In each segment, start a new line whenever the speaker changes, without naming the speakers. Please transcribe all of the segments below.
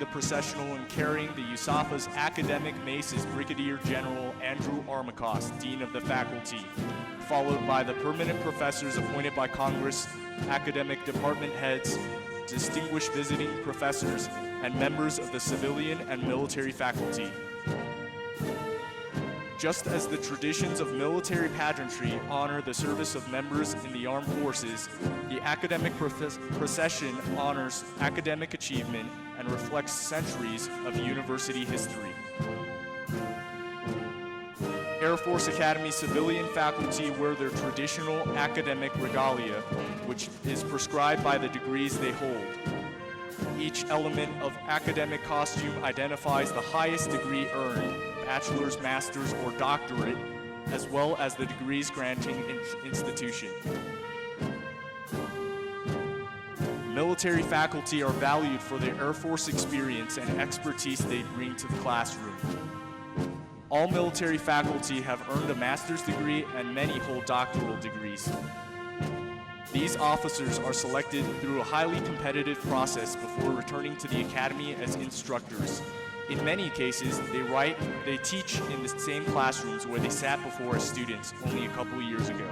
the processional and carrying the USAFA's academic mace is Brigadier General Andrew Armacost, Dean of the Faculty, followed by the permanent professors appointed by Congress, academic department heads, distinguished visiting professors, and members of the civilian and military faculty. Just as the traditions of military pageantry honor the service of members in the armed forces, the academic procession honors academic achievement and reflects centuries of university history. Air Force Academy civilian faculty wear their traditional academic regalia, which is prescribed by the degrees they hold. Each element of academic costume identifies the highest degree earned, bachelor's, master's, or doctorate, as well as the degrees granting institution. Military faculty are valued for their Air Force experience and expertise they bring to the classroom. All military faculty have earned a master's degree and many hold doctoral degrees. These officers are selected through a highly competitive process before returning to the academy as instructors. In many cases, they teach in the same classrooms where they sat before as students only a couple years ago.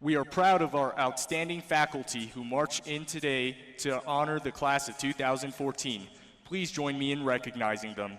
We are proud of our outstanding faculty who march in today to honor the class of 2014. Please join me in recognizing them.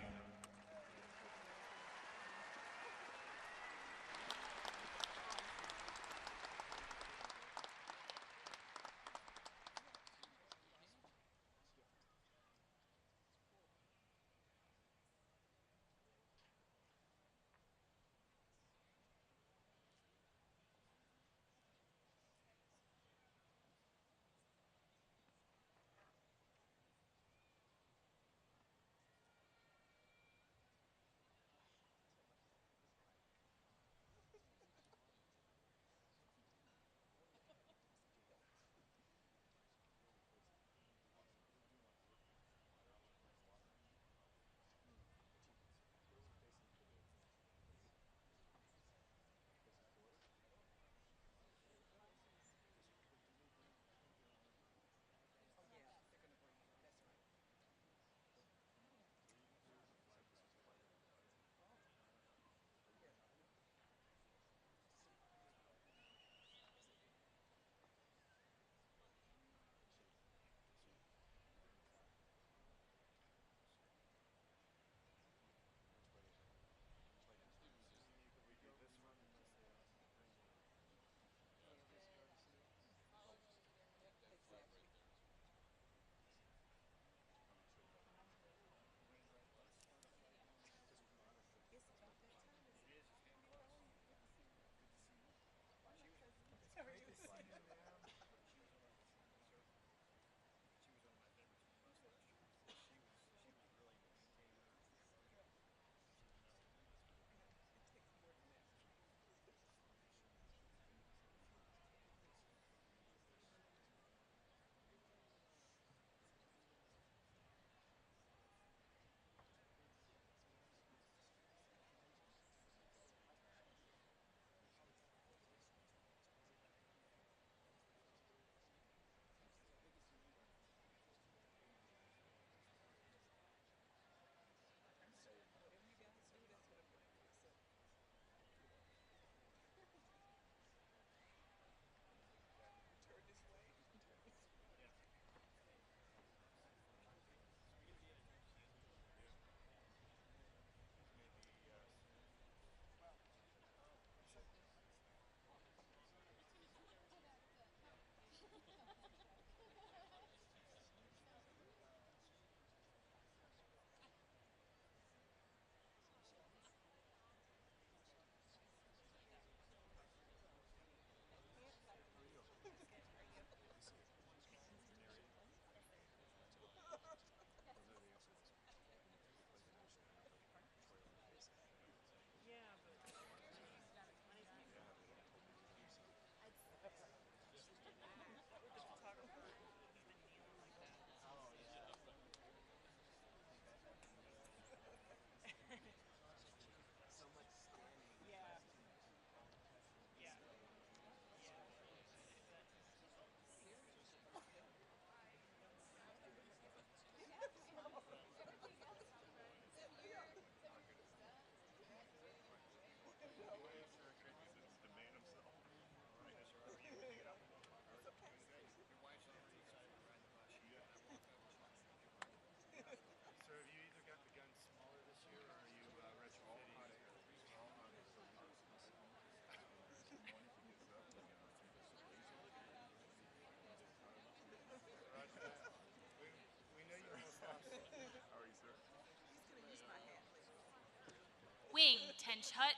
Hut.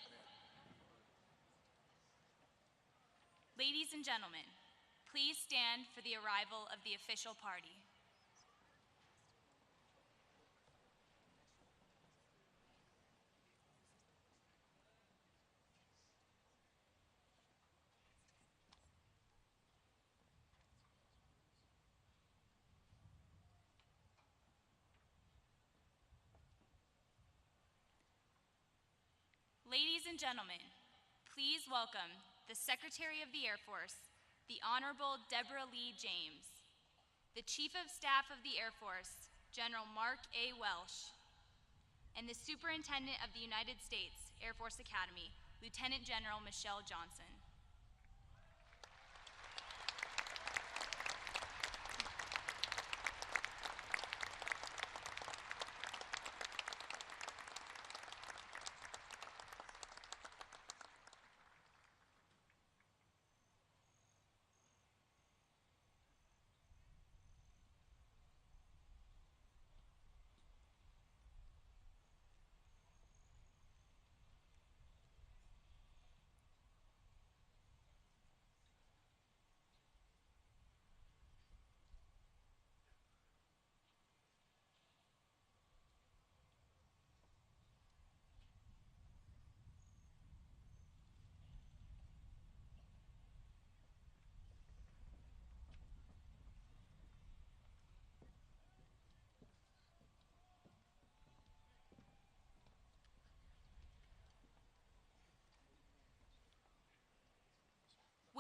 Ladies and gentlemen, please stand for the arrival of the official party. Ladies and gentlemen, please welcome the Secretary of the Air Force, the Honorable Deborah Lee James, the Chief of Staff of the Air Force, General Mark A. Welsh, and the Superintendent of the United States Air Force Academy, Lieutenant General Michelle Johnson.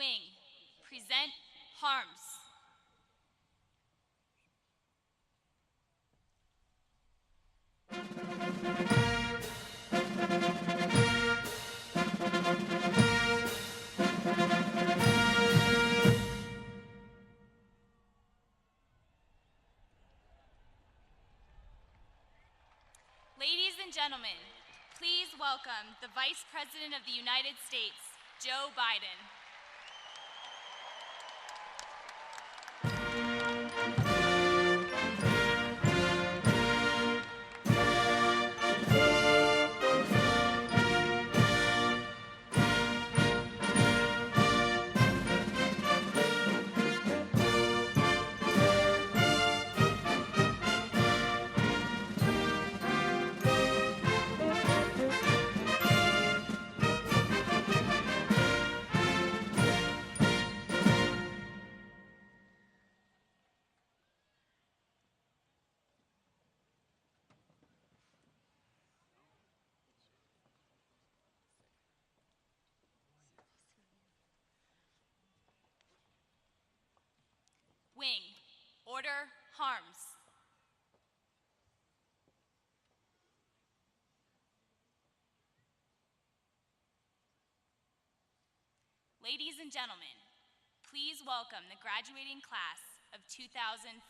Wing, present harms. Ladies and gentlemen, please welcome the Vice President of the United States, Joe Biden. Wing, order, harms. Ladies and gentlemen, please welcome the graduating class of 2014.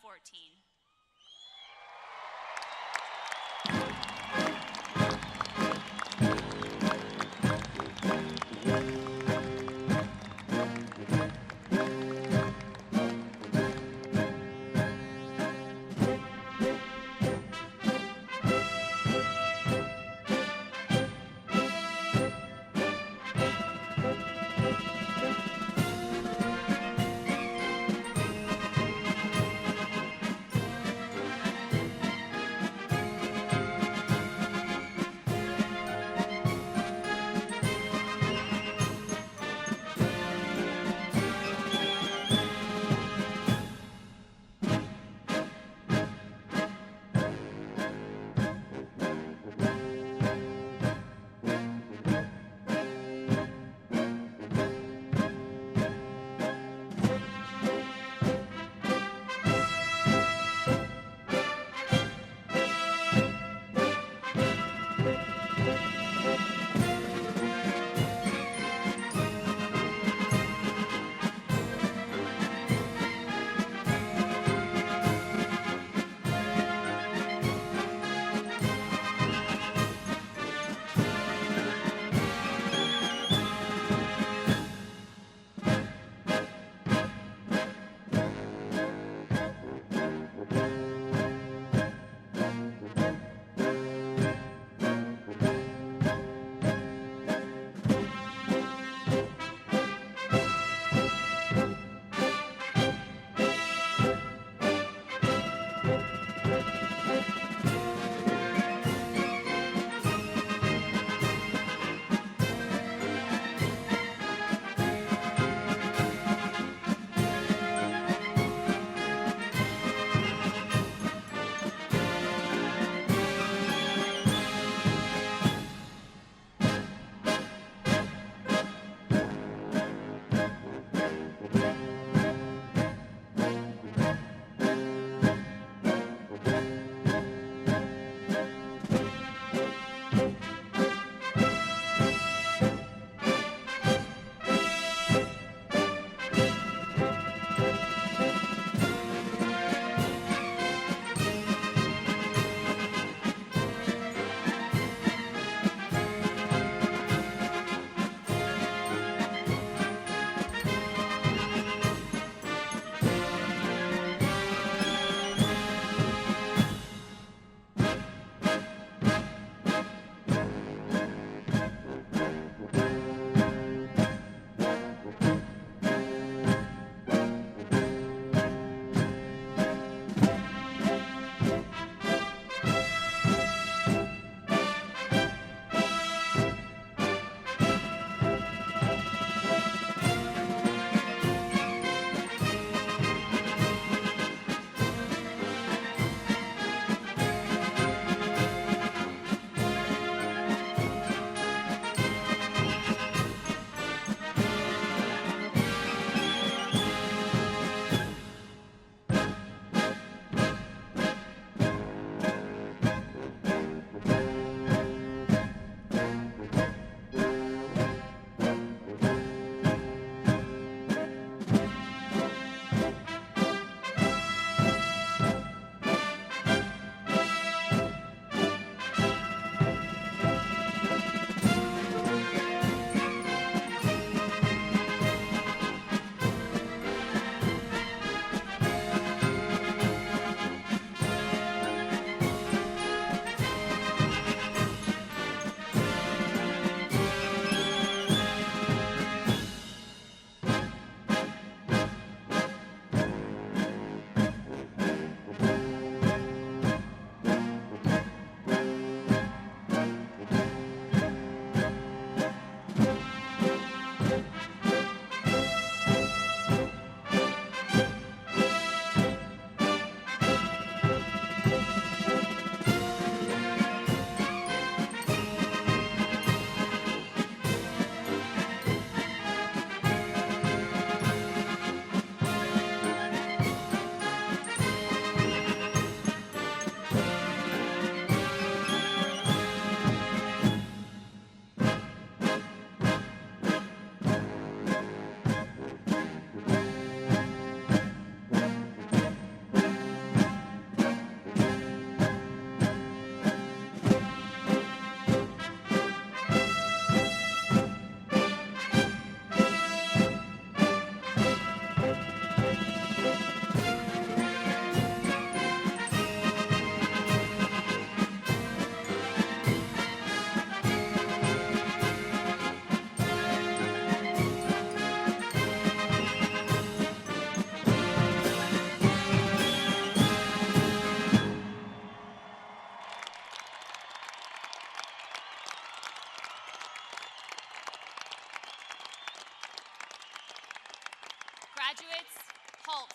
Graduates, halt.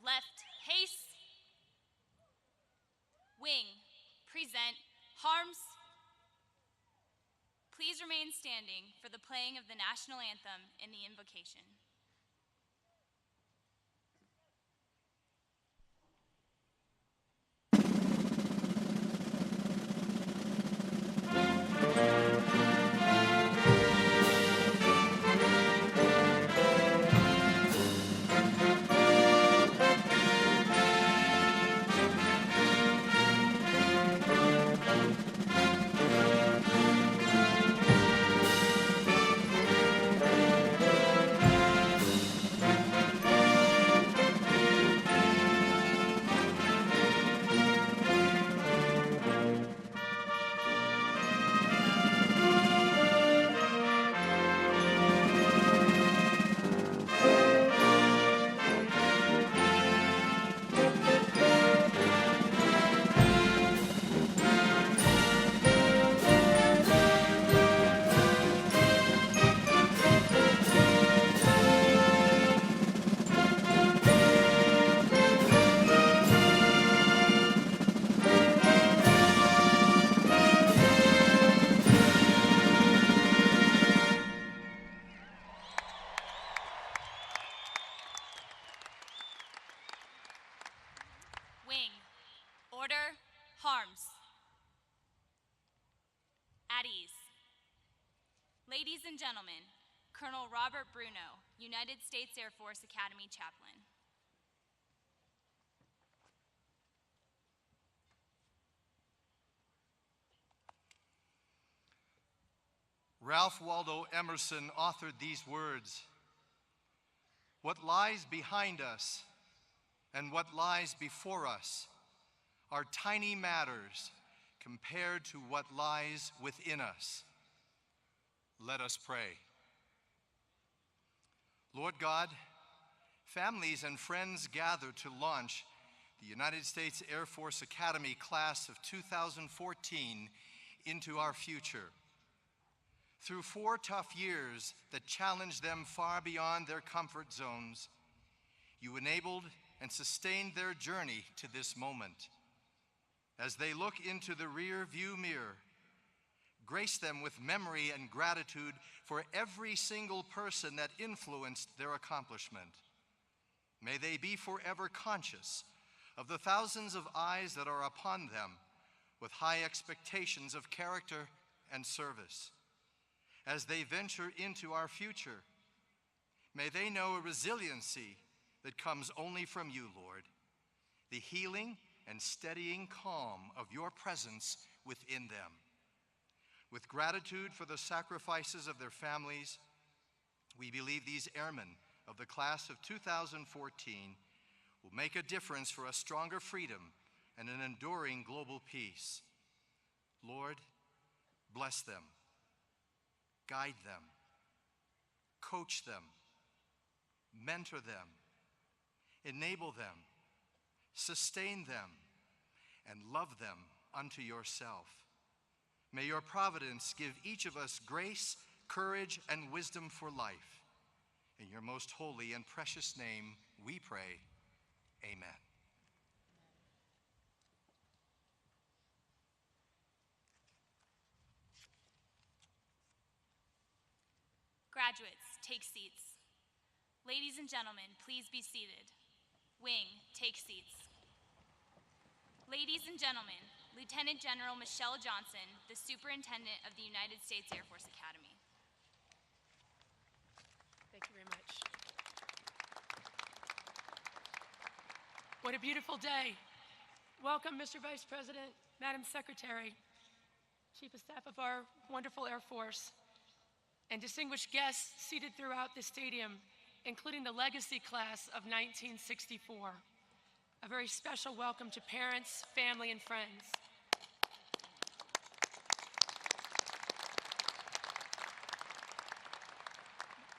Left, haste. Wing, present, harms. Please remain standing for the playing of the national anthem and the invocation. Wing, order, harms. At ease. Ladies and gentlemen, Colonel Robert Bruno, United States Air Force Academy Chaplain.
Ralph Waldo Emerson authored these words: "What lies behind us and what lies before us are tiny matters compared to what lies within us." Let us pray. Lord God, families and friends gather to launch the United States Air Force Academy class of 2014 into our future. Through 4 tough years that challenged them far beyond their comfort zones, you enabled and sustained their journey to this moment. As they look into the rear view mirror, grace them with memory and gratitude for every single person that influenced their accomplishment. May they be forever conscious of the thousands of eyes that are upon them with high expectations of character and service. As they venture into our future, may they know a resiliency that comes only from you, Lord, the healing and steadying calm of your presence within them. With gratitude for the sacrifices of their families, we believe these airmen of the class of 2014 will make a difference for a stronger freedom and an enduring global peace. Lord, bless them, guide them, coach them, mentor them, enable them, sustain them, and love them unto yourself. May your providence give each of us grace, courage, and wisdom for life. In your most holy and precious name we pray, amen.
Graduates, take seats. Ladies and gentlemen, please be seated. Wing, take seats. Ladies and gentlemen, Lieutenant General Michelle Johnson, the Superintendent of the United States Air Force Academy.
Thank you very much. What a beautiful day. Welcome, Mr. Vice President, Madam Secretary, Chief of Staff of our wonderful Air Force, and distinguished guests seated throughout the stadium, including the legacy class of 1964. A very special welcome to parents, family, and friends.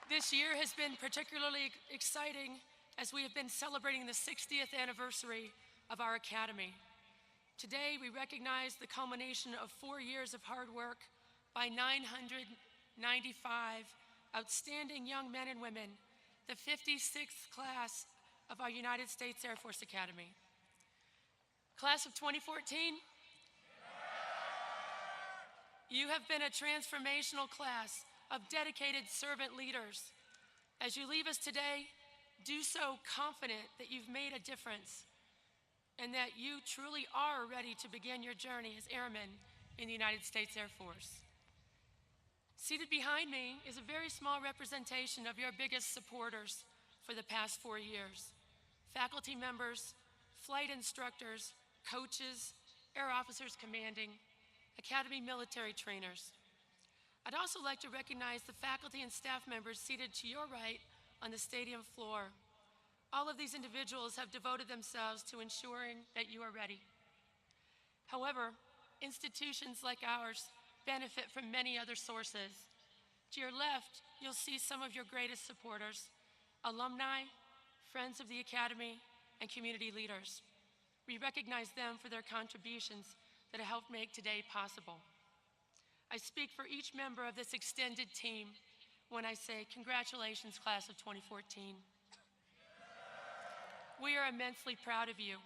This year has been particularly exciting as we have been celebrating the 60th anniversary of our Academy. Today, we recognize the culmination of 4 years of hard work by 995 outstanding young men and women the 56th class of our United States Air Force Academy. Class of 2014, you have been a transformational class of dedicated servant leaders. As you leave us today, do so confident that you've made a difference and that you truly are ready to begin your journey as airmen in the United States Air Force. Seated behind me is a very small representation of your biggest supporters for the past 4 years: faculty members, flight instructors, coaches, air officers commanding, Academy military trainers. I'd also like to recognize the faculty and staff members seated to your right on the stadium floor. All of these individuals have devoted themselves to ensuring that you are ready. However, institutions like ours benefit from many other sources. To your left, you'll see some of your greatest supporters: alumni, friends of the Academy, and community leaders. We recognize them for their contributions that have helped make today possible. I speak for each member of this extended team when I say, congratulations, class of 2014. We are immensely proud of you.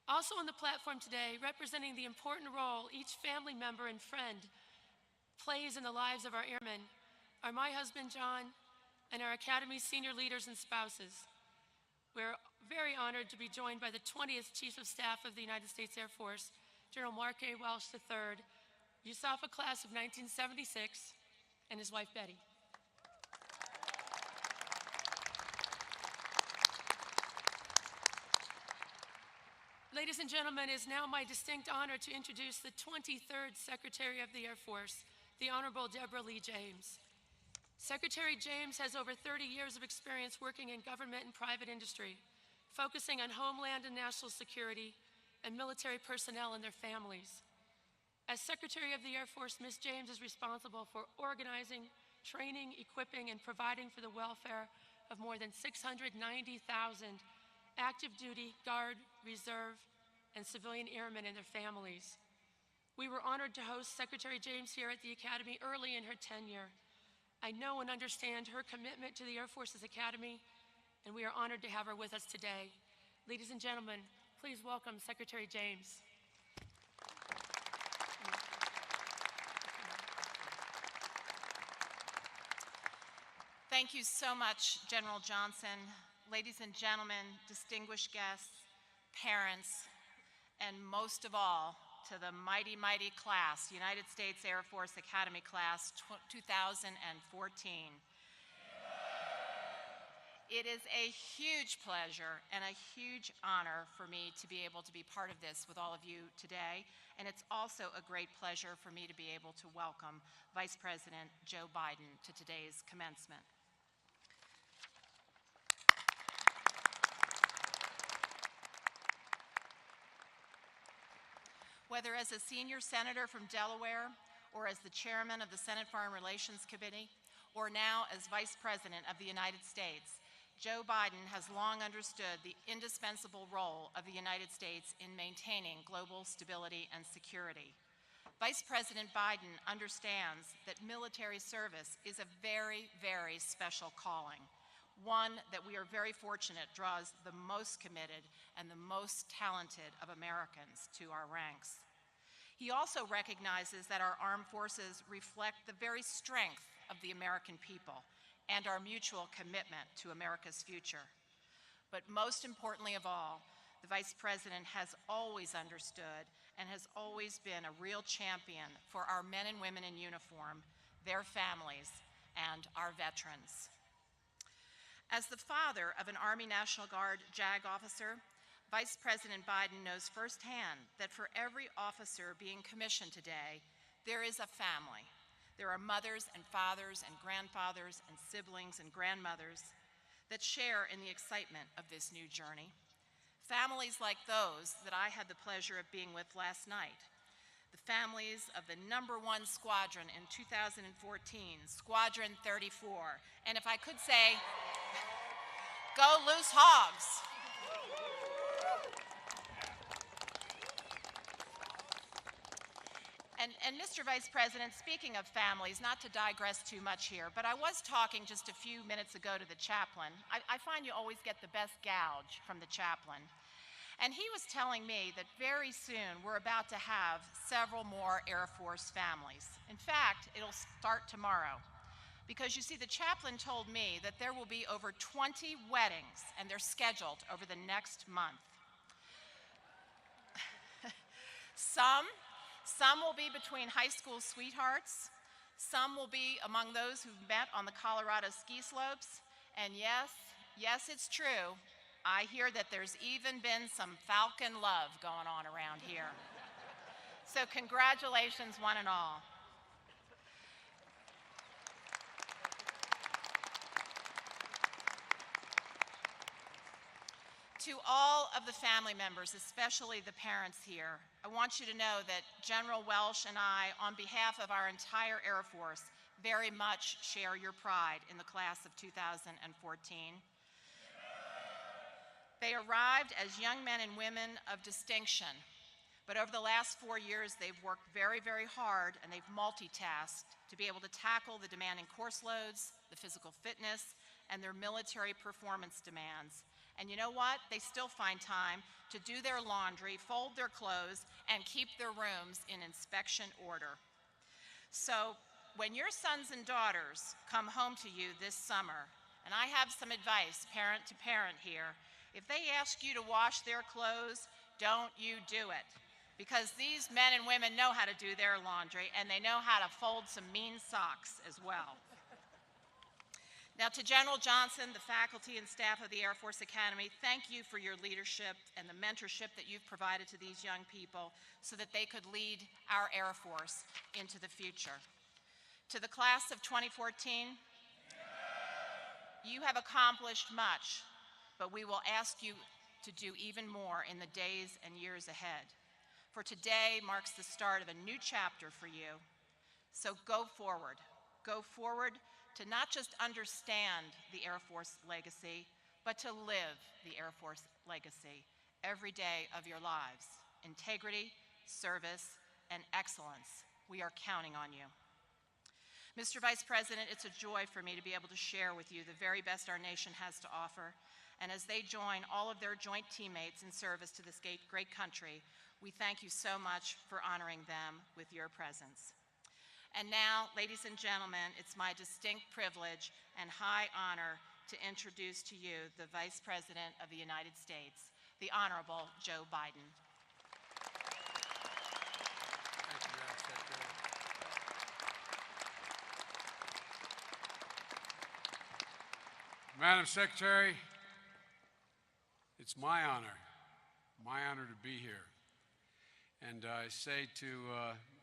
Also on the platform today, representing the important role each family member and friend plays in the lives of our airmen, are my husband, John, and our Academy senior leaders and spouses. We're very honored to be joined by the 20th Chief of Staff of the United States Air Force, General Mark A. Welsh III, USAFA class of 1976, and his wife, Betty. Ladies and gentlemen, it is now my distinct honor to introduce the 23rd Secretary of the Air Force, the Honorable Deborah Lee James. Secretary James has over 30 years of experience working in government and private industry, focusing on homeland and national security and military personnel and their families. As Secretary of the Air Force, Ms. James is responsible for organizing, training, equipping, and providing for the welfare of more than 690,000 active duty, Guard, Reserve, and civilian airmen and their families. We were honored to host Secretary James here at the Academy early in her tenure. I know and understand her commitment to the Air Force's Academy, and we are honored to have her with us today. Ladies and gentlemen, please welcome Secretary James.
Thank you so much, General Johnson. Ladies and gentlemen, distinguished guests, parents, and most of all, to the mighty, mighty class, United States Air Force Academy Class 2014. It is a huge pleasure and a huge honor for me to be able to be part of this with all of you today, and it's also a great pleasure for me to be able to welcome Vice President Joe Biden to today's commencement. Whether as a senior senator from Delaware, or as the chairman of the Senate Foreign Relations Committee, or now as Vice President of the United States, Joe Biden has long understood the indispensable role of the United States in maintaining global stability and security. Vice President Biden understands that military service is a very, very special calling, one that we are very fortunate draws the most committed and the most talented of Americans to our ranks. He also recognizes that our armed forces reflect the very strength of the American people and our mutual commitment to America's future. But most importantly of all, the Vice President has always understood and has always been a real champion for our men and women in uniform, their families, and our veterans. As the father of an Army National Guard JAG officer, Vice President Biden knows firsthand that for every officer being commissioned today, there is a family. There are mothers and fathers and grandfathers and siblings and grandmothers that share in the excitement of this new journey. Families like those that I had the pleasure of being with last night. The families of the #1 squadron in 2014, Squadron 34. And if I could say, go loose hogs. And Mr. Vice President, speaking of families, not to digress too much here, but I was talking just a few minutes ago to the chaplain. I find you always get the best gouge from the chaplain. And he was telling me that very soon we're about to have several more Air Force families. In fact, it'll start tomorrow. Because you see, the chaplain told me that there will be over 20 weddings, and they're scheduled over the next month. Some will be between high school sweethearts. Some will be among those who've met on the Colorado ski slopes. And yes, it's true. I hear that there's even been some Falcon love going on around here. So congratulations, one and all. To all of the family members, especially the parents here, I want you to know that General Welsh and I, on behalf of our entire Air Force, very much share your pride in the class of 2014. They arrived as young men and women of distinction, but over the last 4 years, they've worked very, very hard, and they've multitasked to be able to tackle the demanding course loads, the physical fitness, and their military performance demands. And you know what? They still find time to do their laundry, fold their clothes, and keep their rooms in inspection order. So when your sons and daughters come home to you this summer, and I have some advice, parent to parent here, if they ask you to wash their clothes, don't you do it. Because these men and women know how to do their laundry, and they know how to fold some mean socks as well. Now, to General Johnson, the faculty and staff of the Air Force Academy, thank you for your leadership and the mentorship that you've provided to these young people so that they could lead our Air Force into the future. To the class of 2014, you have accomplished much, but we will ask you to do even more in the days and years ahead. For today marks the start of a new chapter for you. So go forward. Go forward to not just understand the Air Force legacy, but to live the Air Force legacy every day of your lives. Integrity, service, and excellence. We are counting on you. Mr. Vice President, it's a joy for me to be able to share with you the very best our nation has to offer. And as they join all of their joint teammates in service to this great country, we thank you so much for honoring them with your presence. And now, ladies and gentlemen, it's my distinct privilege and high honor to introduce to you the Vice President of the United States, the Honorable Joe Biden.
Thank you, Madam Secretary. Madam Secretary, it's my honor to be here. And I say to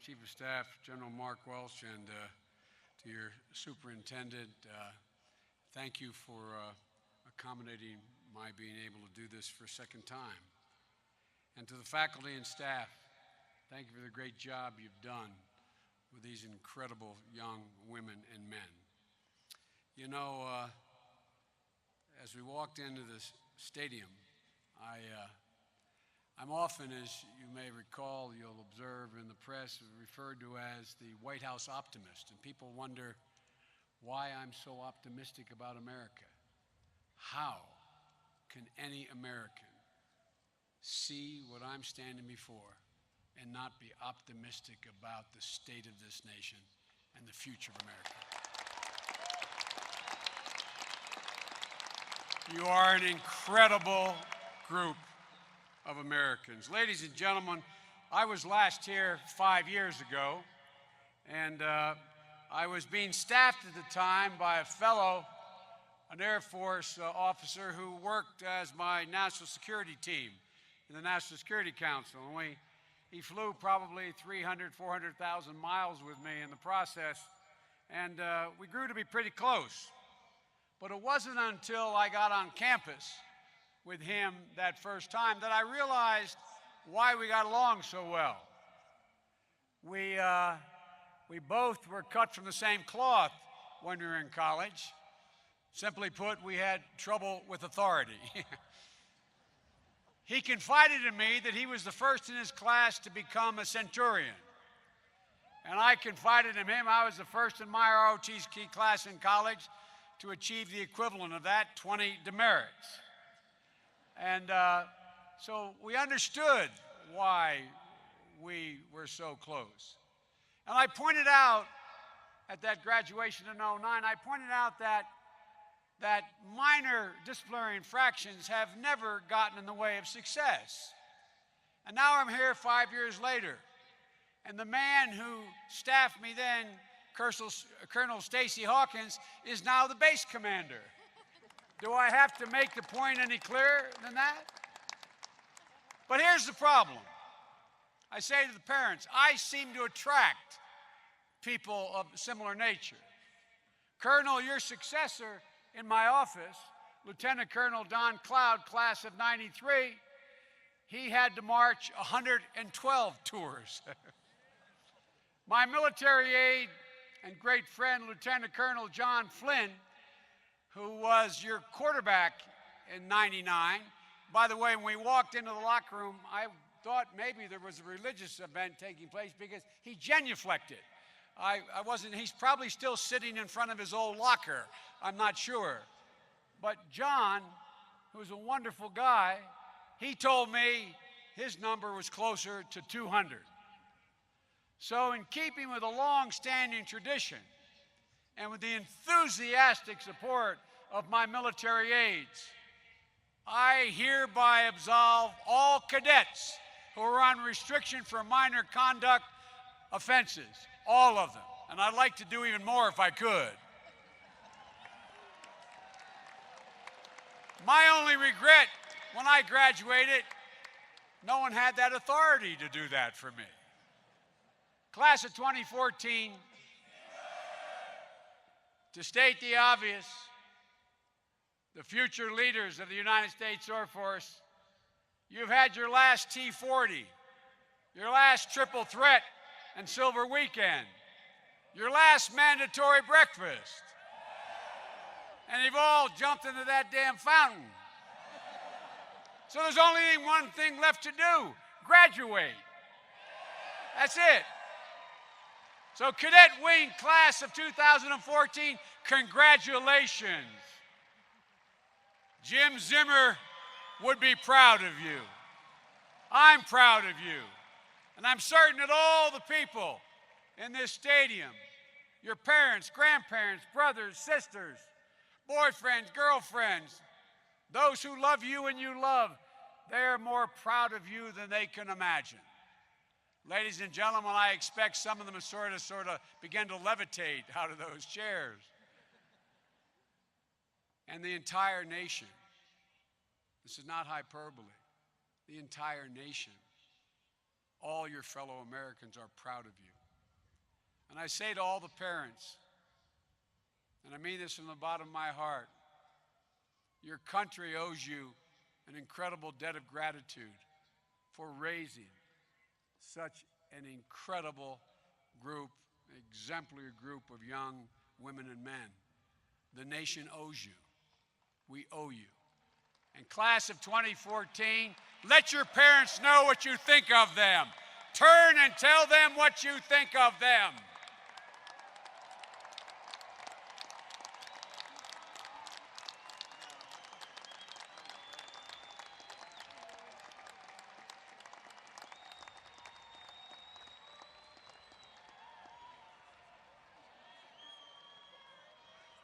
Chief of Staff General Mark Welsh and to your superintendent, thank you for accommodating my being able to do this for a second time. And to the faculty and staff, thank you for the great job you've done with these incredible young women and men. You know, as we walked into this stadium, I'm often, as you may recall, you'll observe in the press, referred to as the White House optimist. And people wonder why I'm so optimistic about America. How can any American see what I'm standing before and not be optimistic about the state of this nation and the future of America? You are an incredible group of Americans. Ladies and gentlemen, I was last here 5 years ago, and I was being staffed at the time by an Air Force officer who worked as my national security team in the National Security Council. And he flew probably 300,000, 400,000 miles with me in the process, and we grew to be pretty close. But it wasn't until I got on campus with him that first time that I realized why we got along so well. We both were cut from the same cloth when we were in college. Simply put, we had trouble with authority. He confided in me that he was the first in his class to become a centurion. And I confided in him I was the first in my ROTC class in college to achieve the equivalent of that, 20 demerits. And so we understood why we were so close. And I pointed out at that graduation in '09, I pointed out that minor disciplinary infractions have never gotten in the way of success. And now I'm here 5 years later, and the man who staffed me then, Colonel Stacy Hawkins, is now the base commander. Do I have to make the point any clearer than that? But here's the problem. I say to the parents, I seem to attract people of similar nature. Colonel, your successor in my office, Lieutenant Colonel Don Cloud, class of '93, he had to march 112 tours. My military aide and great friend, Lieutenant Colonel John Flynn, who was your quarterback in '99. By the way, when we walked into the locker room, I thought maybe there was a religious event taking place because he genuflected. I wasn't, he's probably still sitting in front of his old locker. I'm not sure. But John, who's a wonderful guy, he told me his number was closer to 200. So in keeping with a long-standing tradition and with the enthusiastic support of my military aides, I hereby absolve all cadets who are on restriction for minor conduct offenses, all of them. And I'd like to do even more if I could. My only regret when I graduated, no one had that authority to do that for me. Class of 2014, to state the obvious, the future leaders of the United States Air Force, you've had your last T-40, your last triple threat and silver weekend, your last mandatory breakfast, and you've all jumped into that damn fountain. So there's only one thing left to do, graduate. That's it. So Cadet Wing Class of 2014, congratulations. Jim Zimmer would be proud of you. I'm proud of you. And I'm certain that all the people in this stadium, your parents, grandparents, brothers, sisters, boyfriends, girlfriends, those who love you and you love, they're more proud of you than they can imagine. Ladies and gentlemen, I expect some of them to sort of begin to levitate out of those chairs. And the entire nation, this is not hyperbole, the entire nation, all your fellow Americans are proud of you. And I say to all the parents, and I mean this from the bottom of my heart, your country owes you an incredible debt of gratitude for raising such an incredible group, exemplary group of young women and men. The nation owes you. We owe you. And class of 2014, let your parents know what you think of them. Turn and tell them what you think of them.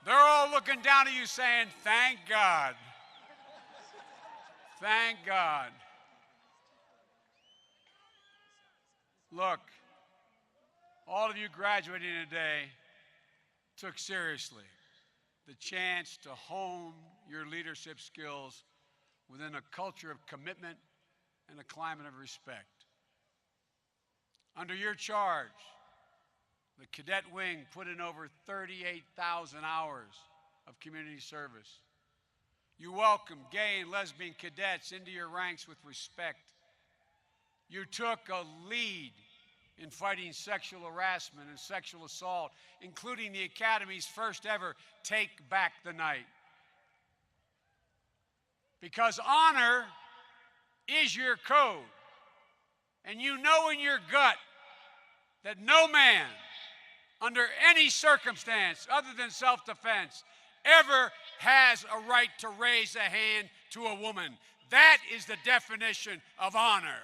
They're all looking down at you saying, thank God. Thank God. Look, all of you graduating today took seriously the chance to hone your leadership skills within a culture of commitment and a climate of respect. Under your charge, the Cadet Wing put in over 38,000 hours of community service. You welcomed gay and lesbian cadets into your ranks with respect. You took a lead in fighting sexual harassment and sexual assault, including the Academy's first ever Take Back the Night. Because honor is your code, and you know in your gut that no man, under any circumstance other than self-defense, ever has a right to raise a hand to a woman. That is the definition of honor.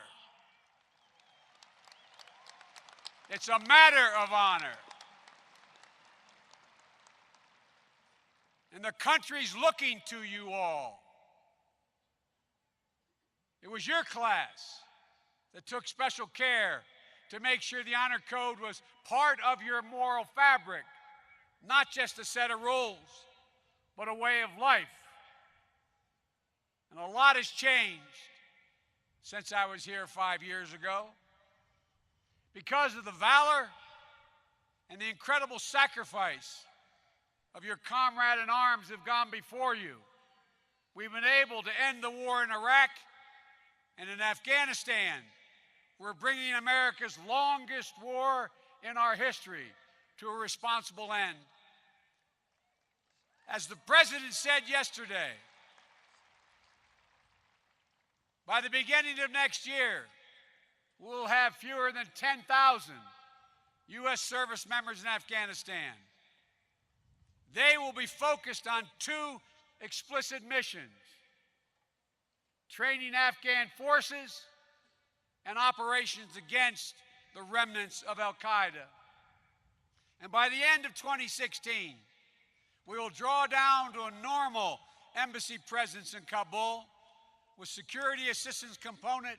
It's a matter of honor. And the country's looking to you all. It was your class that took special care to make sure the honor code was part of your moral fabric, not just a set of rules, but a way of life. And a lot has changed since I was here 5 years ago. Because of the valor and the incredible sacrifice of your comrade in arms who have gone before you, we've been able to end the war in Iraq, and in Afghanistan, we're bringing America's longest war in our history to a responsible end. As the President said yesterday, by the beginning of next year, we'll have fewer than 10,000 U.S. service members in Afghanistan. They will be focused on two explicit missions: training Afghan forces and operations against the remnants of al-Qaeda. And by the end of 2016, we will draw down to a normal embassy presence in Kabul with security assistance component,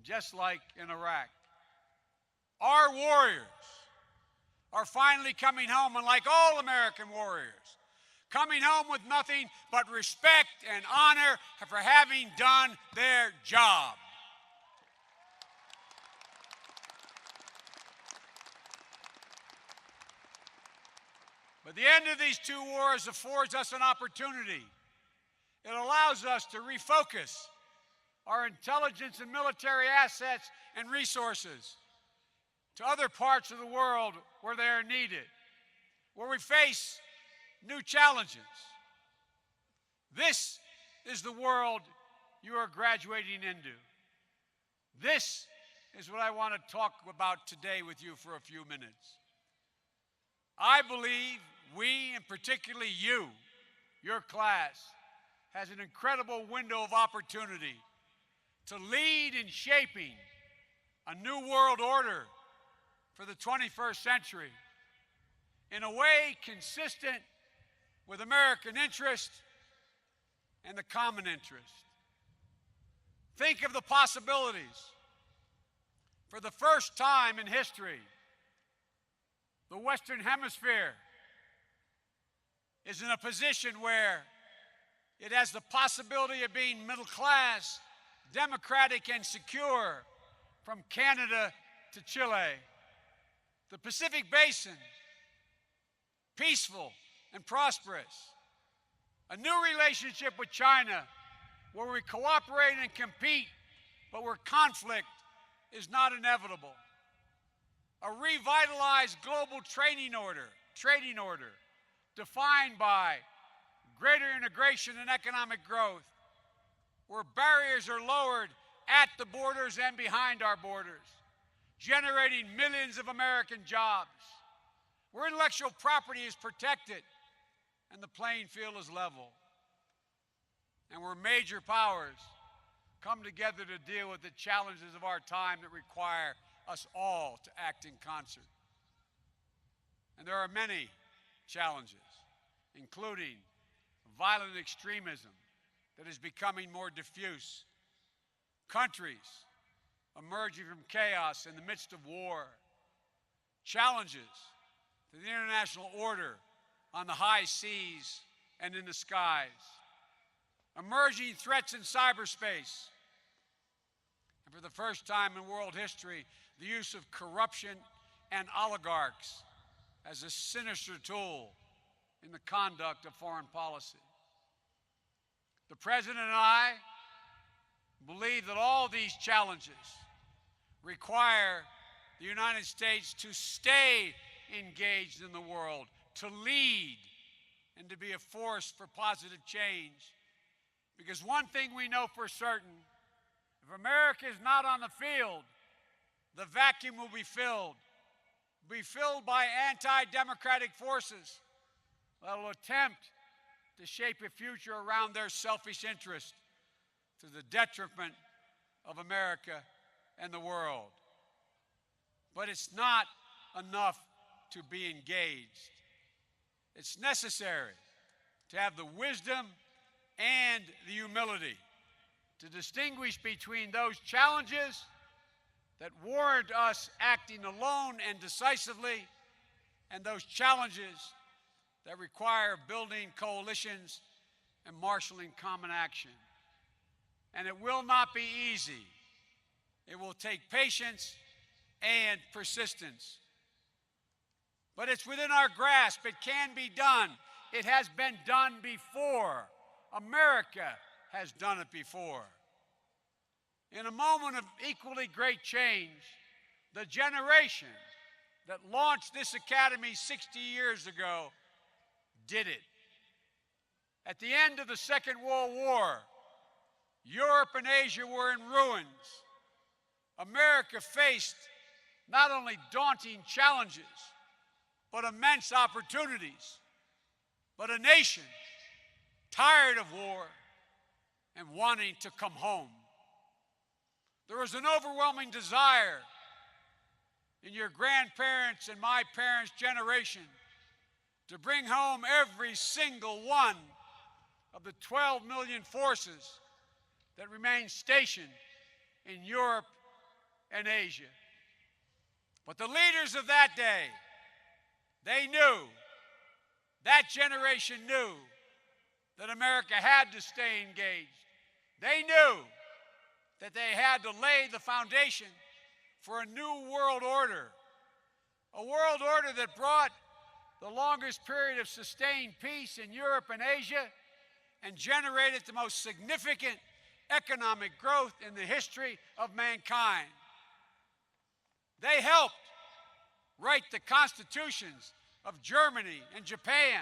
just like in Iraq. Our warriors are finally coming home, and like all American warriors, coming home with nothing but respect and honor for having done their job. But the end of these two wars affords us an opportunity. It allows us to refocus our intelligence and military assets and resources to other parts of the world where they are needed, where we face new challenges. This is the world you are graduating into. This is what I want to talk about today with you for a few minutes. I believe we, and particularly you, your class, has an incredible window of opportunity to lead in shaping a new world order for the 21st century in a way consistent with American interest and the common interest. Think of the possibilities. For the first time in history, the Western Hemisphere is in a position where it has the possibility of being middle class, democratic, and secure from Canada to Chile. The Pacific Basin, peaceful and prosperous. A new relationship with China where we cooperate and compete, but where conflict is not inevitable. A revitalized global trading order defined by greater integration and economic growth, where barriers are lowered at the borders and behind our borders, generating millions of American jobs, where intellectual property is protected and the playing field is level, and where major powers come together to deal with the challenges of our time that require us all to act in concert. And there are many challenges, including violent extremism that is becoming more diffuse, countries emerging from chaos in the midst of war, challenges to the international order on the high seas and in the skies, emerging threats in cyberspace, and for the first time in world history, the use of corruption and oligarchs as a sinister tool in the conduct of foreign policy. The President and I believe that all these challenges require the United States to stay engaged in the world, to lead, and to be a force for positive change. Because one thing we know for certain, if America is not on the field, the vacuum will be filled will be filled by anti-democratic forces that will attempt to shape a future around their selfish interest to the detriment of America and the world. But it's not enough to be engaged. It's necessary to have the wisdom and the humility to distinguish between those challenges that warrant us acting alone and decisively and those challenges that require building coalitions and marshaling common action. And it will not be easy. It will take patience and persistence. But it's within our grasp. It can be done. It has been done before. America has done it before. In a moment of equally great change, the generation that launched this academy 60 years ago did it. At the end of the Second World War, Europe and Asia were in ruins. America faced not only daunting challenges, but immense opportunities. But a nation tired of war and wanting to come home. There was an overwhelming desire in your grandparents' and my parents' generation to bring home every single one of the 12 million forces that remain stationed in Europe and Asia. But the leaders of that day, they knew, that generation knew that America had to stay engaged. They knew that they had to lay the foundation for a new world order, a world order that brought the longest period of sustained peace in Europe and Asia and generated the most significant economic growth in the history of mankind. They helped write the constitutions of Germany and Japan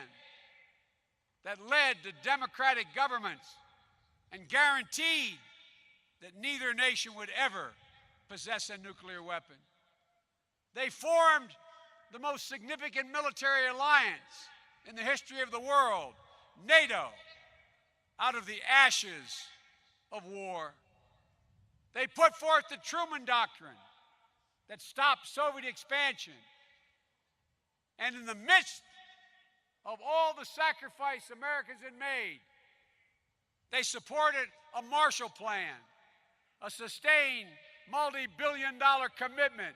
that led to democratic governments and guaranteed that neither nation would ever possess a nuclear weapon. They formed the most significant military alliance in the history of the world, NATO, out of the ashes of war. They put forth the Truman Doctrine that stopped Soviet expansion. And in the midst of all the sacrifice Americans had made, they supported a Marshall Plan, a sustained multi-billion-dollar commitment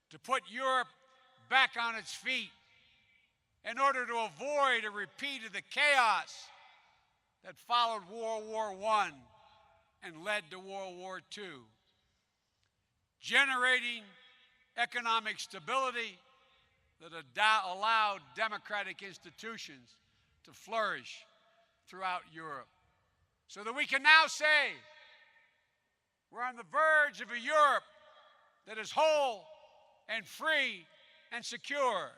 to put Europe back on its feet in order to avoid a repeat of the chaos that followed World War I and led to World War II, generating economic stability that allowed democratic institutions to flourish throughout Europe. So that we can now say we're on the verge of a Europe that is whole and free and secure.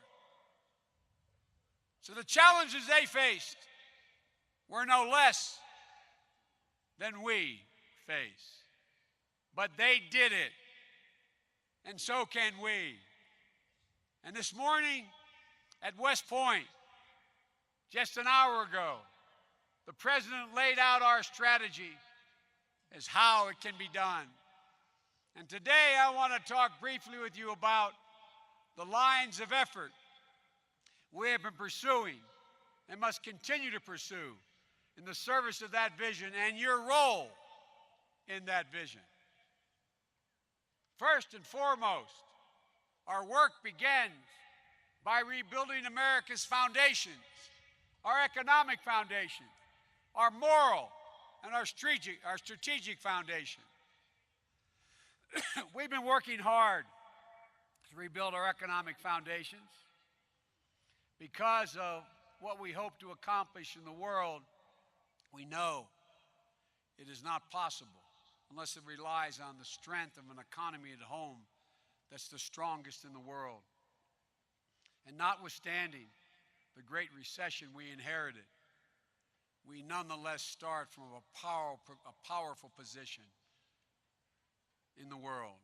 So the challenges they faced were no less than we face. But they did it, and so can we. And this morning at West Point, just an hour ago, the President laid out our strategy as how it can be done. And today I want to talk briefly with you about the lines of effort we have been pursuing and must continue to pursue in the service of that vision and your role in that vision. First and foremost, our work begins by rebuilding America's foundations, our economic foundation, our moral, and our strategic foundation. We've been working hard to rebuild our economic foundations because of what we hope to accomplish in the world. We know it is not possible unless it relies on the strength of an economy at home that's the strongest in the world. And notwithstanding the Great Recession we inherited, we nonetheless start from a powerful position in the world.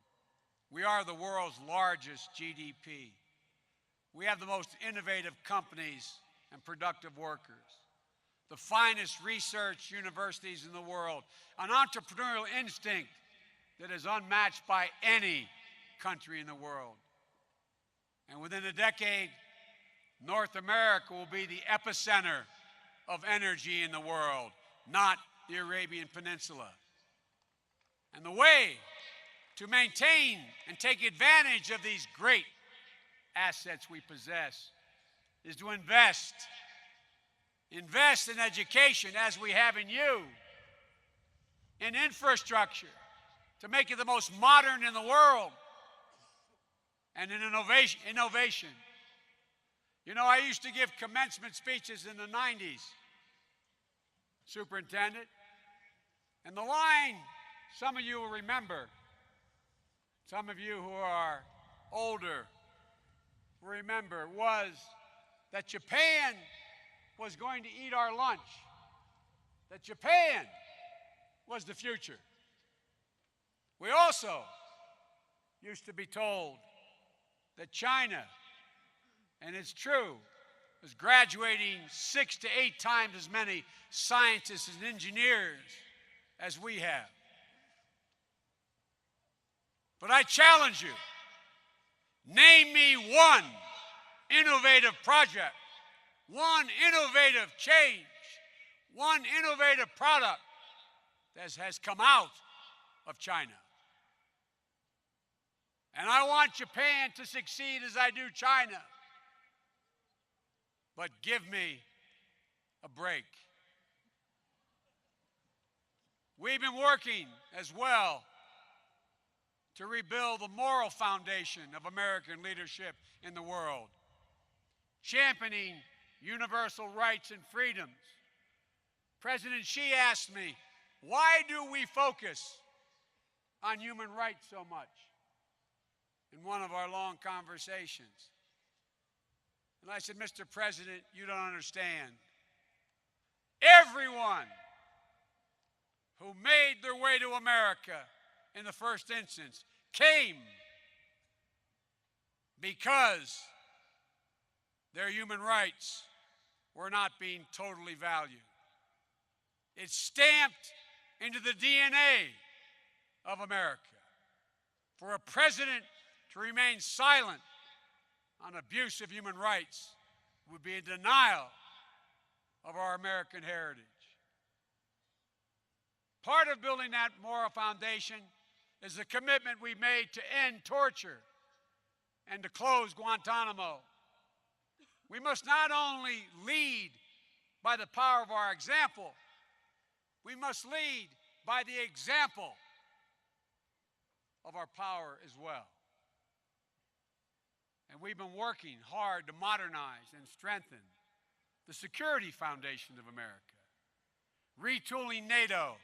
We are the world's largest GDP. We have the most innovative companies and productive workers, the finest research universities in the world, an entrepreneurial instinct that is unmatched by any country in the world. And within a decade, North America will be the epicenter of energy in the world, not the Arabian Peninsula. And the way to maintain and take advantage of these great assets we possess is to invest in education as we have in you, in infrastructure to make it the most modern in the world, and in innovation. You know, I used to give commencement speeches in the 90s, Superintendent, and the line some of you will remember, some of you who are older will remember, was that Japan was going to eat our lunch, that Japan was the future. We also used to be told that China, and it's true, is graduating 6 to 8 times as many scientists and engineers as we have. But I challenge you, name me one innovative project, one innovative change, one innovative product that has come out of China. And I want Japan to succeed as I do China. But give me a break. We've been working as well to rebuild the moral foundation of American leadership in the world, championing universal rights and freedoms. President Xi asked me, why do we focus on human rights so much in one of our long conversations? And I said, Mr. President, you don't understand. Everyone who made their way to America in the first instance came because their human rights were not being totally valued. It's stamped into the DNA of America. For a president to remain silent on abuse of human rights would be a denial of our American heritage. Part of building that moral foundation is the commitment we made to end torture and to close Guantanamo. We must not only lead by the power of our example, we must lead by the example of our power as well. And we've been working hard to modernize and strengthen the security foundation of America, retooling NATO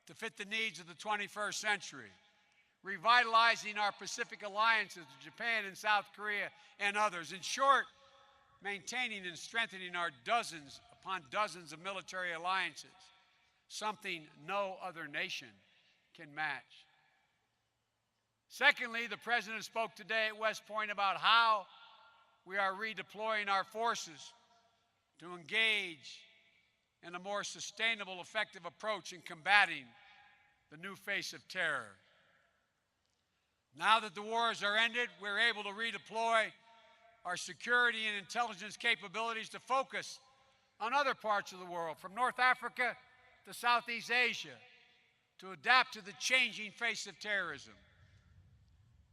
to fit the needs of the 21st century, revitalizing our Pacific alliances with Japan and South Korea and others. In short, maintaining and strengthening our dozens upon dozens of military alliances, something no other nation can match. Secondly, the President spoke today at West Point about how we are redeploying our forces to engage in a more sustainable, effective approach in combating the new face of terror. Now that the wars are ended, we're able to redeploy our security and intelligence capabilities to focus on other parts of the world, from North Africa to Southeast Asia, to adapt to the changing face of terrorism.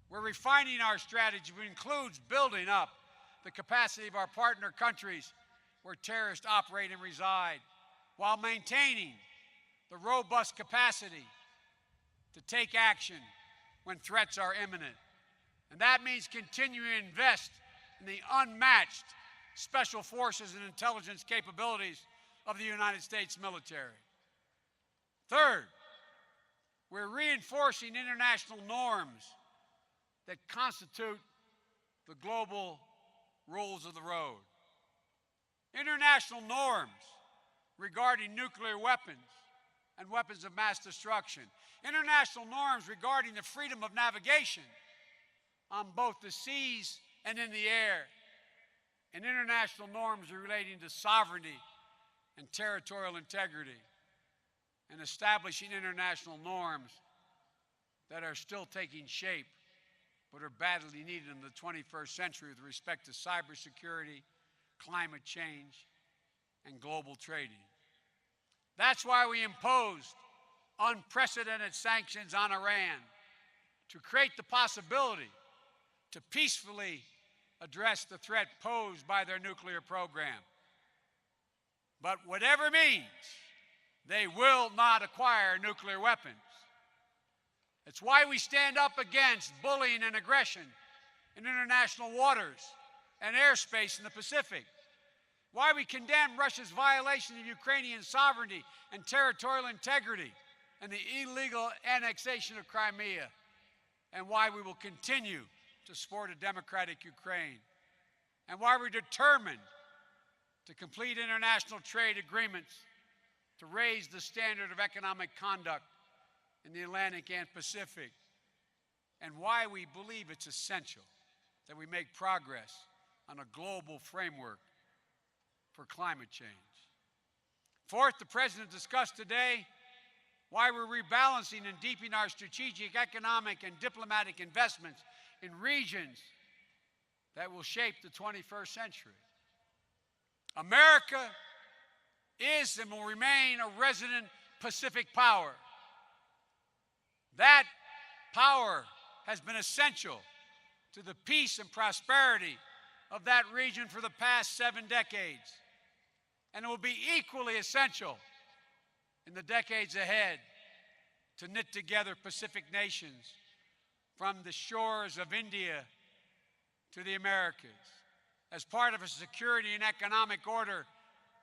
We're refining our strategy, which includes building up the capacity of our partner countries where terrorists operate and reside, while maintaining the robust capacity to take action when threats are imminent. And that means continuing to invest in the unmatched special forces and intelligence capabilities of the United States military. Third, we're reinforcing international norms that constitute the global rules of the road. International norms regarding nuclear weapons and weapons of mass destruction. International norms regarding the freedom of navigation on both the seas and in the air, and international norms relating to sovereignty and territorial integrity, and establishing international norms that are still taking shape but are badly needed in the 21st century with respect to cybersecurity, climate change, and global trading. That's why we imposed unprecedented sanctions on Iran, to create the possibility to peacefully address the threat posed by their nuclear program. But whatever means, they will not acquire nuclear weapons. It's why we stand up against bullying and aggression in international waters and airspace in the Pacific. Why we condemn Russia's violation of Ukrainian sovereignty and territorial integrity and the illegal annexation of Crimea. And why we will continue to support a democratic Ukraine. And why we're determined to complete international trade agreements to raise the standard of economic conduct in the Atlantic and Pacific, and why we believe it's essential that we make progress on a global framework for climate change. Fourth, the President discussed today why we're rebalancing and deepening our strategic, economic, and diplomatic investments in regions that will shape the 21st century. America is and will remain a resident Pacific power. That power has been essential to the peace and prosperity of that region for the past 7 decades, and it will be equally essential in the decades ahead to knit together Pacific nations from the shores of India to the Americas as part of a security and economic order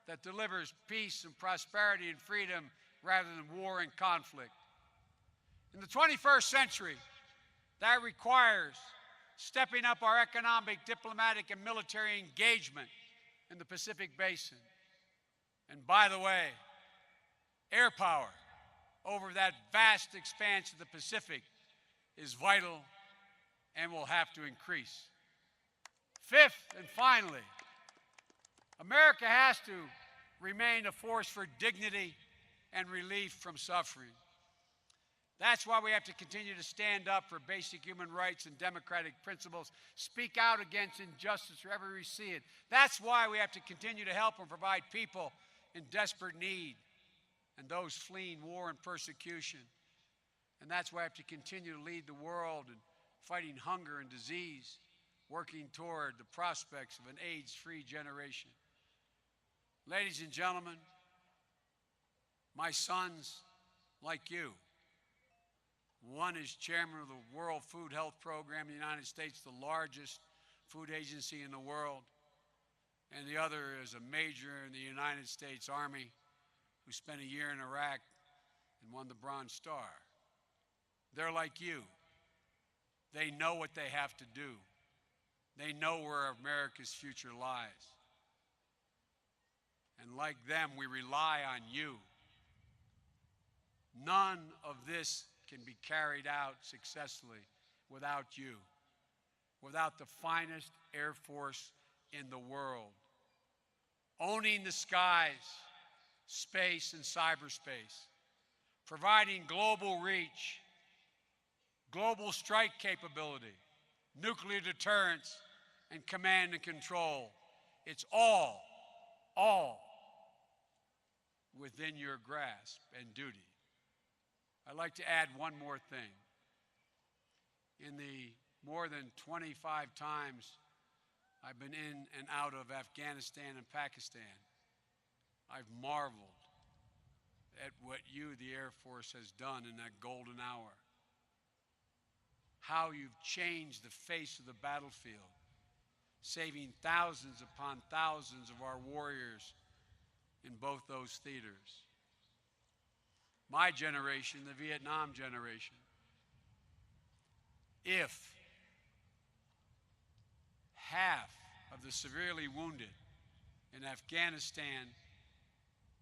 that delivers peace and prosperity and freedom rather than war and conflict. In the 21st century, that requires stepping up our economic, diplomatic, and military engagement in the Pacific Basin. And by the way, air power over that vast expanse of the Pacific is vital and will have to increase. Fifth and finally, America has to remain a force for dignity and relief from suffering. That's why we have to continue to stand up for basic human rights and democratic principles, speak out against injustice wherever we see it. That's why we have to continue to help and provide people in desperate need and those fleeing war and persecution. And that's why we have to continue to lead the world in fighting hunger and disease, working toward the prospects of an AIDS-free generation. Ladies and gentlemen, my sons, like you, one is chairman of the World Food Health Program in the United States, the largest food agency in the world, and the other is a major in the United States Army who spent a year in Iraq and won the Bronze Star. They're like you. They know what they have to do. They know where America's future lies. And like them, we rely on you. None of this can be carried out successfully without you, without the finest Air Force in the world, owning the skies, space, and cyberspace, providing global reach, global strike capability, nuclear deterrence, and command and control. It's all within your grasp and duty. I'd like to add one more thing. In the more than 25 times I've been in and out of Afghanistan and Pakistan, I've marveled at what you, the Air Force, has done in that golden hour. How you've changed the face of the battlefield, saving thousands upon thousands of our warriors in both those theaters. My generation, the Vietnam generation, if half of the severely wounded in Afghanistan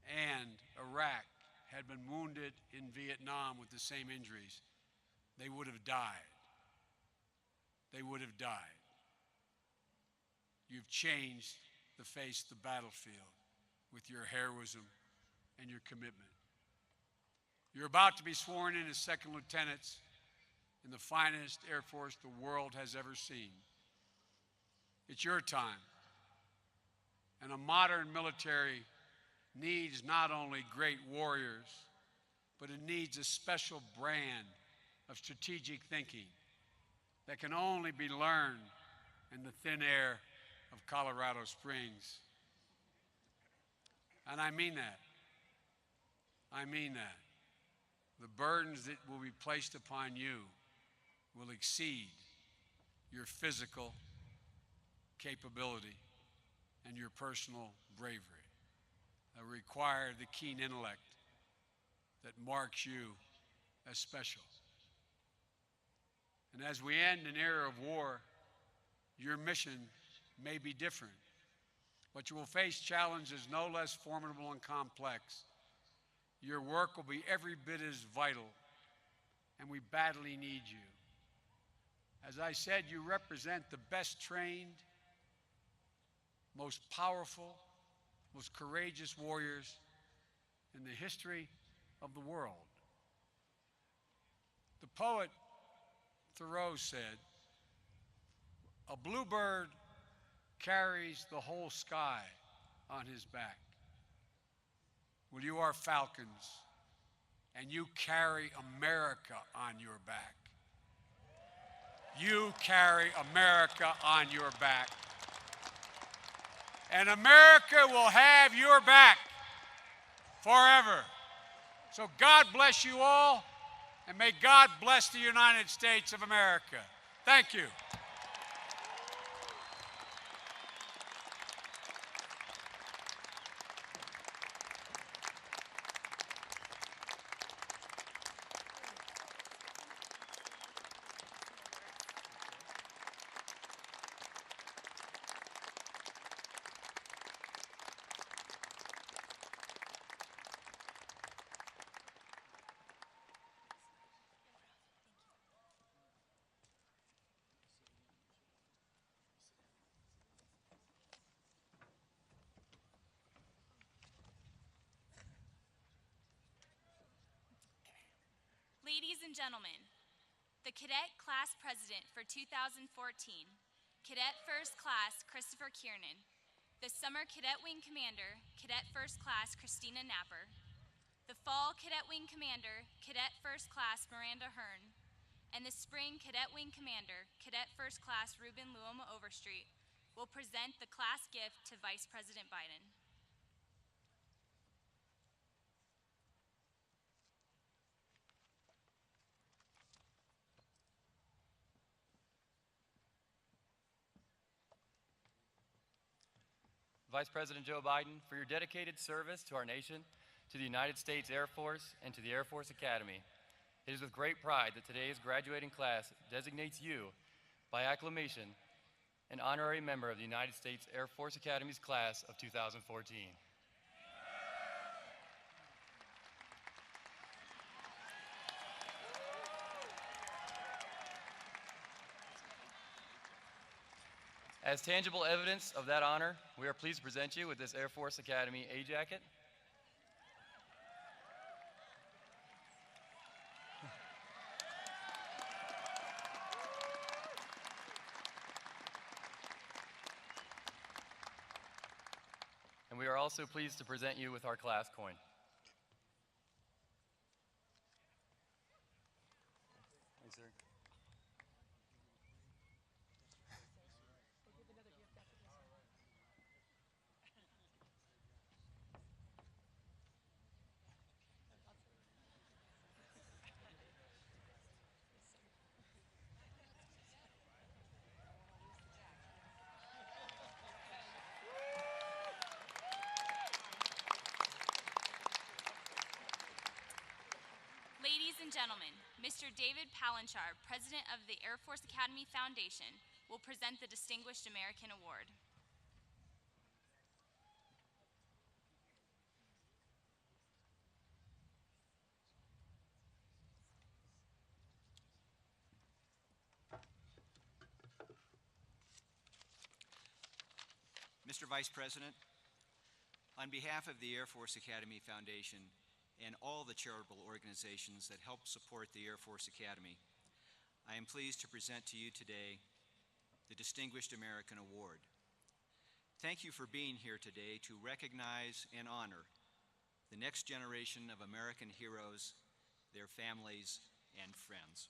and Iraq had been wounded in Vietnam with the same injuries, they would have died. they would have died. You've changed the face of the battlefield with your heroism and your commitment. You're about to be sworn in as second lieutenants in the finest Air Force the world has ever seen. It's your time. And a modern military needs not only great warriors, but it needs a special brand of strategic thinking that can only be learned in the thin air of Colorado Springs. And I mean that. I mean that. The burdens that will be placed upon you will exceed your physical capability and your personal bravery. That require the keen intellect that marks you as special. And as we end an era of war, your mission may be different, but you will face challenges no less formidable and complex. Your work will be every bit as vital, and we badly need you. As I said, you represent the best trained, most powerful, most courageous warriors in the history of the world. The poet Thoreau said, "A bluebird carries the whole sky on his back." Well, you are falcons, and you carry America on your back. You carry America on your back. And America will have your back forever. So God bless you all, and may God bless the United States of America. Thank you.
Ladies and gentlemen, the Cadet Class President for 2014, Cadet First Class Christopher Kiernan, the Summer Cadet Wing Commander, Cadet First Class Christina Napper, the Fall Cadet Wing Commander, Cadet First Class Miranda Hearn, and the Spring Cadet Wing Commander, Cadet First Class Ruben Luoma Overstreet, will present the class gift to Vice President Biden.
Vice President Joe Biden, for your dedicated service to our nation, to the United States Air Force, and to the Air Force Academy. It is with great pride that today's graduating class designates you, by acclamation, an honorary member of the United States Air Force Academy's class of 2014. As tangible evidence of that honor, we are pleased to present you with this Air Force Academy A jacket. And we are also pleased to present you with our class coin. Thanks, sir.
Ladies and gentlemen, Mr. David Palanchar, President of the Air Force Academy Foundation, will present the Distinguished American Award.
Mr. Vice President, on behalf of the Air Force Academy Foundation and all the charitable organizations that help support the Air Force Academy, I am pleased to present to you today the Distinguished American Award. Thank you for being here today to recognize and honor the next generation of American heroes, their families, and friends.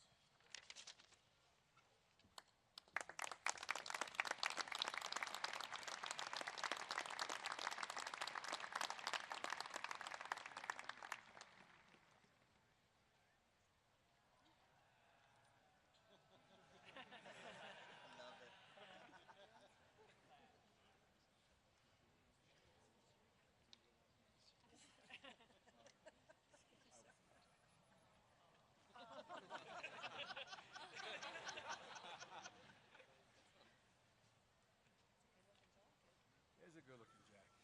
There's a good-looking jacket.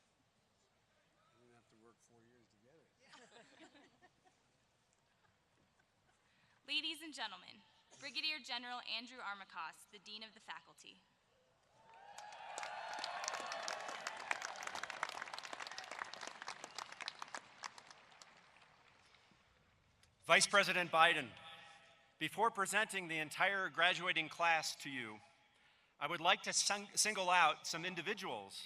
We don't have to work 4 years together.
Ladies and gentlemen, Brigadier General Andrew Armacost, the Dean of the Faculty.
Vice President Biden, before presenting the entire graduating class to you, I would like to single out some individuals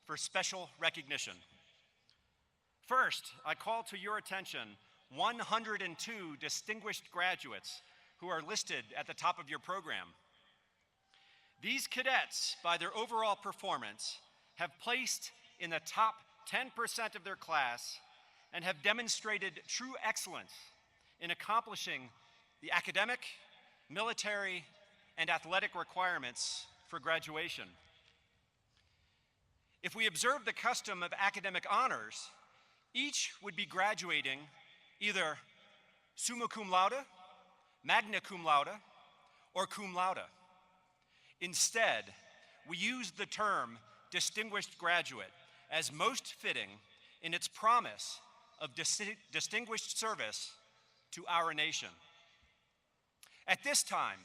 for special recognition. First, I call to your attention 102 distinguished graduates who are listed at the top of your program. These cadets, by their overall performance, have placed in the top 10% of their class and have demonstrated true excellence in accomplishing the academic, military, and athletic requirements for graduation. If we observe the custom of academic honors, each would be graduating either summa cum laude, magna cum laude, or cum laude. Instead, we use the term distinguished graduate as most fitting in its promise of distinguished service to our nation. At this time,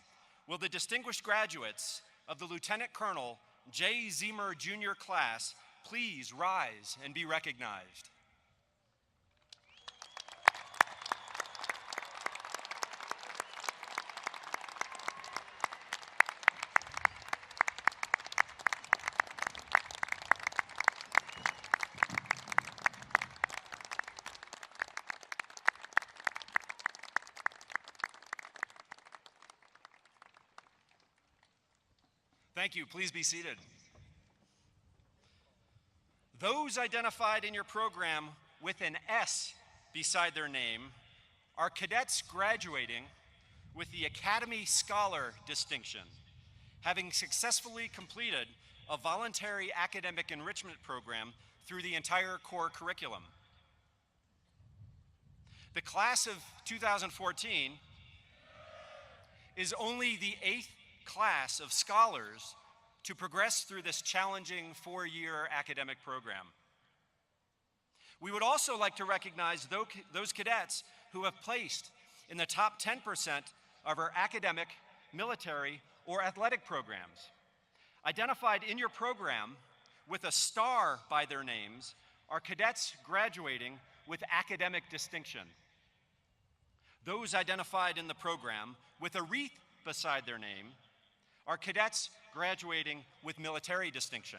will the distinguished graduates of the Lieutenant Colonel J. Zemer Jr. class please rise and be recognized? Thank you. Please be seated. Those identified in your program with an S beside their name are cadets graduating with the Academy Scholar distinction, having successfully completed a voluntary academic enrichment program through the entire core curriculum. The class of 2014 is only the 8th class of scholars to progress through this challenging 4-year academic program. We would also like to recognize those cadets who have placed in the top 10% of our academic, military, or athletic programs. Identified in your program with a star by their names are cadets graduating with academic distinction. Those identified in the program with a wreath beside their name are cadets graduating with military distinction.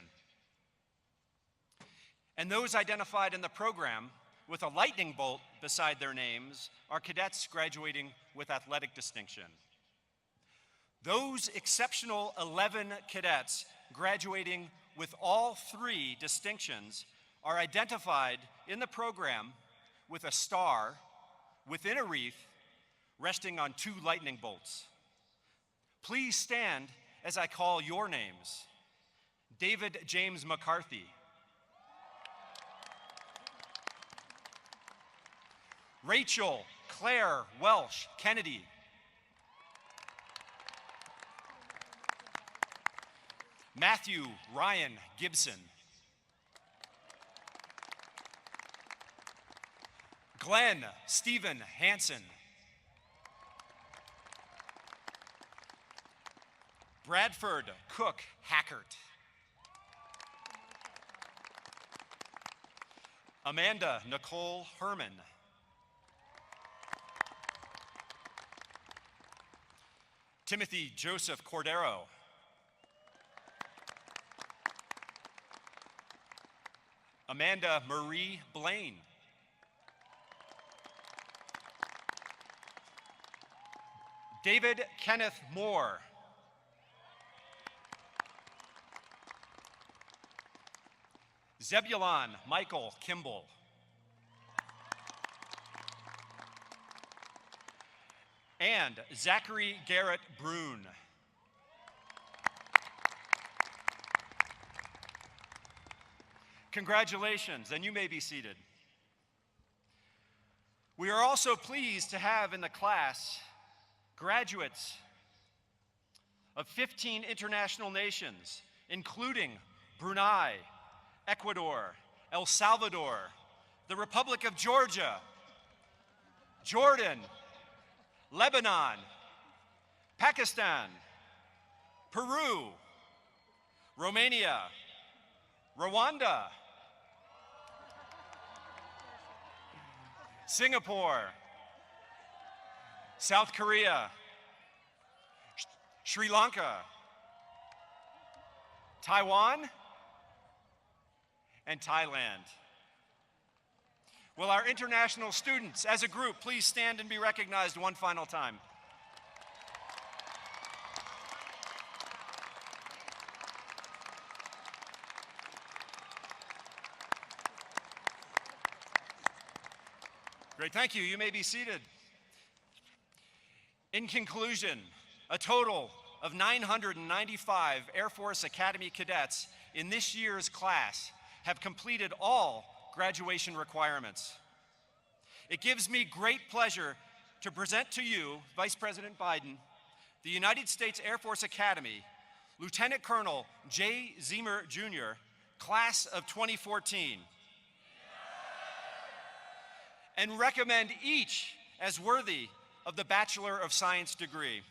And those identified in the program with a lightning bolt beside their names are cadets graduating with athletic distinction. Those exceptional 11 cadets graduating with all 3 distinctions are identified in the program with a star within a wreath resting on 2 lightning bolts. Please stand as I call your names. David James McCarthy. Rachel Claire Welsh Kennedy. Matthew Ryan Gibson. Glenn Stephen Hansen. Bradford Cook Hackert. Amanda Nicole Herman. Timothy Joseph Cordero. Amanda Marie Blaine. David Kenneth Moore. Zebulon Michael Kimball. And Zachary Garrett Brune. Congratulations, and you may be seated. We are also pleased to have in the class graduates of 15 international nations, including Brunei, Ecuador, El Salvador, the Republic of Georgia, Jordan, Lebanon, Pakistan, Peru, Romania, Rwanda, Singapore, South Korea, Sri Lanka, Taiwan, and Thailand. Will our international students, as a group, please stand and be recognized one final time? Great, thank you. You may be seated. In conclusion, a total of 995 Air Force Academy cadets in this year's class have completed all graduation requirements. It gives me great pleasure to present to you, Vice President Biden, the United States Air Force Academy, Lieutenant Colonel J. Zemer, Jr., class of 2014, and recommend each as worthy of the Bachelor of Science degree.